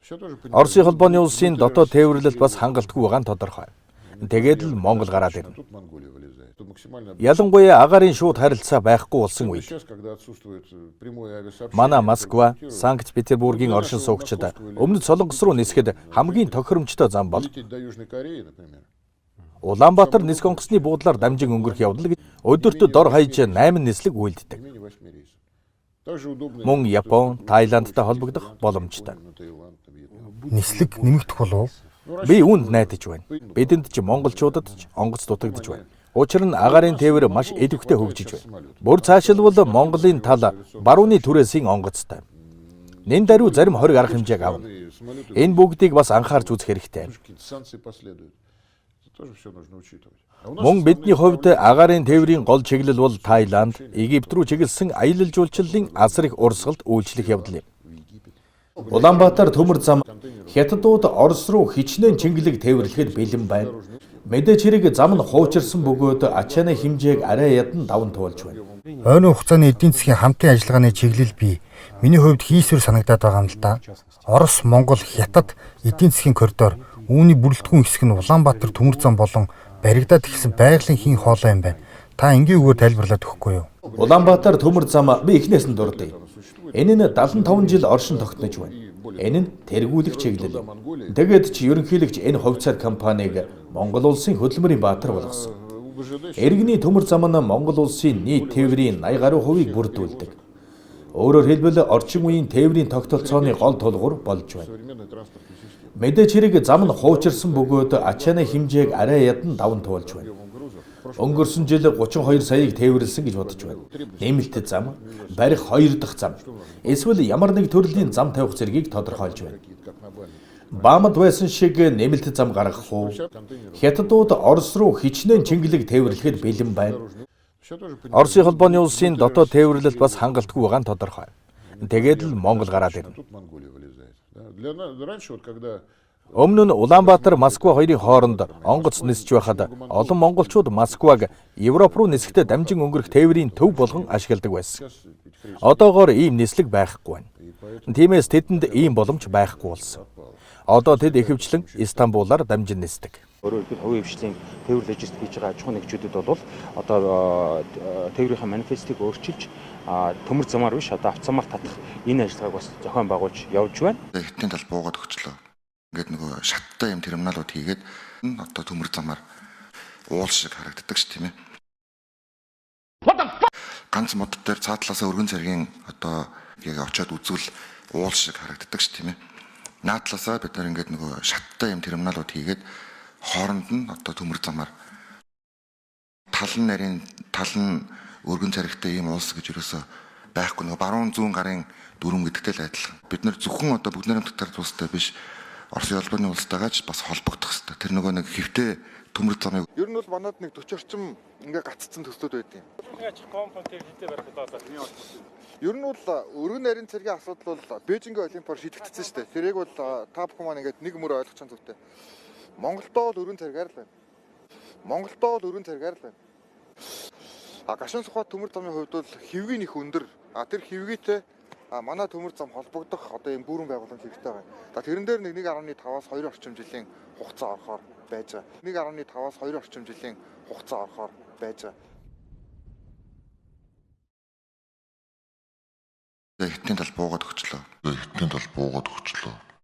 Оросын холбооны улсын дотоод тээвэрлэлд бас хангалтгүй байгаа нь тодорхой. Тэгээд л Монгол гараад ирнэ. Ялангуяа агаарын шууд харилцаа байхгүй болсон үед манай Москва, Санкт-Петербургийн оршин суугчид өмнөд Солонгос руу нисэхэд хамгийн тохиромжтой зам бол Улаанбаатар нисэх онгоцны буудлаар дамжин өнгөрөх явдал гэж өдөрт дор хаяж 8 нислэг үйлддэг. Мөн Япон, Таиландтай холбогдох боломжтой. Нислэг нэмэгдэх болов? Би үүнд найдаж байна. Бидэнд ч монголчуудад ч онгоц дутагдж байна. Учир нь агаарын тээвэр маш идэвхтэй хөгжиж байна. Бүр цаашилбал Монголын тал барууны түрээсийн онгоцтой. Нэн даруй зарим хориг арга хэмжээг авна. Энэ бүгдийг бас анхаарч үзэх хэрэгтэй. Мөн бидний хувьд агаарын тээврийн гол чиглэл бол Таиланд, Египт рүү чиглэсэн аялал жуулчлалын асар их урсгалд үйлчлэх явдал юм. Улаанбаатар төмөр зам Хятадууд Орос руу хичнээн чингэлэг тээвэрлэхэд бэлэн байна. Мэдээж хэрэг зам нь хуучирсан бөгөөд ачааны хэмжээг арай ядан даван туулж байна. Ойрын хугацааны эдийн засгийн хамтын ажиллагааны чиглэл бий. Миний хувьд хийсвэр санагдаад байгаа юм л да. Орос, Монгол, Хятад эдийн засгийн коридор, үүний бүрэлдэхүүн хэсэг нь Улаанбаатар төмөр зам болон баригдаад ихсэн байгалийн хийн хоолой юм байна. Та энгийн үгээр тайлбарлаад өгөхгүй юу? Улаанбаатар төмөр зам би эхнээс нь дурдъя. Энэ нь 75 жил оршин тогтнож байна. Энэ нь тэргүүлэх чиглэл юм. Тэгээд ч ерөнхийлөгч энэ хувьцаар компанийг Монгол улсын хөдөлмөрийн баатар болгосон. Иргэний төмөр зам нь Монгол улсын нийт тээврийн 80 гаруй хувийг бүрдүүлдэг. Өөрөөр хэлбэл орчин үеийн тээврийн тогтолцооны гол тулгуур болж байна. Мэдээж хэрэг зам нь хуучирсан бөгөөд ачааны хэмжээг арай ядан даван туулж байна. Өнгөрсөн жил 32 саяыг тээвэрлсэн гэж бодож байна. Нэмэлт зам, барих 2 дахь зам, эсвэл ямар нэг төрлийн зам тавих зэргийг тодорхойлж байна. Баамд байсан шиг нэмэлт зам гаргах уу? Хятадууд Орос руу хичнээн чингэлэг тээвэрлэхэд бэлэн байна. Оросын холбооны улсын дотоод тээвэрлэлд бас хангалтгүй байгаа нь тодорхой. Тэгээд л Монгол гараад ирнэ. Өмнө нь Улаанбаатар, Москва хоёрын хооронд онгоц нисэж байхад олон монголчууд Москваг Европ руу нисэхдээ дамжин өнгөрөх тээврийн төв болгон ашигладаг байсан. Одоогоор ийм нислэг байхгүй байна. Тиймээс тэдэнд ийм боломж байхгүй болсон. Одоо тэд ихэвчлэн Истанбулаар дамжин нисдэг. Өөрөөр хэлбэл хувийн хвшлийн тээвэр логистик хийж байгаа аж ахуйн нэгжүүдэд бол одоо тээврийн манифестыг өөрчилж төмөр замаар биш одоо автозамаар татах энэ ажиллагааг бас зохион байгуулж явж байна. Хятадын тал буугаад өгчлөө. Ингээд нөгөө шаттай юм терминалууд хийгээд одоо төмөр замаар уул шиг харагддаг ш тийм ээ. Ганц мод дээр цаатлаасаа өргөн цэргийн одоо яг очиод үзвэл уул шиг харагддаг ш тийм ээ. Наадлаасаа бид нар ингээд нөгөө шаттай юм терминалууд хийгээд хооронд нь одоо төмөр замаар тал нь өргөн царигтай ийм уус гэж ерөөсөө байхгүй нөгөө баруун зүүн гарын дүрм гэдэгтэй л адилхан. Бид нар зөвхөн одоо бүгд найрамдтар тустай биш Оросын холбооны улстайгаа ч бас холбогдох хэрэгтэй. Тэр нөгөө нэг хэвтэй төмөр замыг ер нь бол манад нэг 40 орчим ингээ гаццсан төслүүд байдیں۔ Яаж компонент хэдий барих удаа миний бодлоо. Ер нь бол өргөн нарийн цэргийн асуудал бол Бээжингийн олимпиар шийдэгдсэн шүү дээ. Тэрийг бол та бүхэн маань ингээд нэг мөр ойлгох чинь зүйтэй. Монголдоо бол өргөн цэргээр л байна. Гашуун Сухбат төмөр замын хувьд бол хэвгийн их өндөр. Тэр хэвгийтэй манай төмөр зам холбогдох одоо юм бүрэн байгууламж хэрэгтэй байна. Тэрэн дээр 1.5-аас 2 орчим жилийн хугацаа орохоор байж байгаа. 1.5-аас 2 орчим жилийн хугацаа орохоор байж байгаа. Хятадын тал буугаад өгчлөө.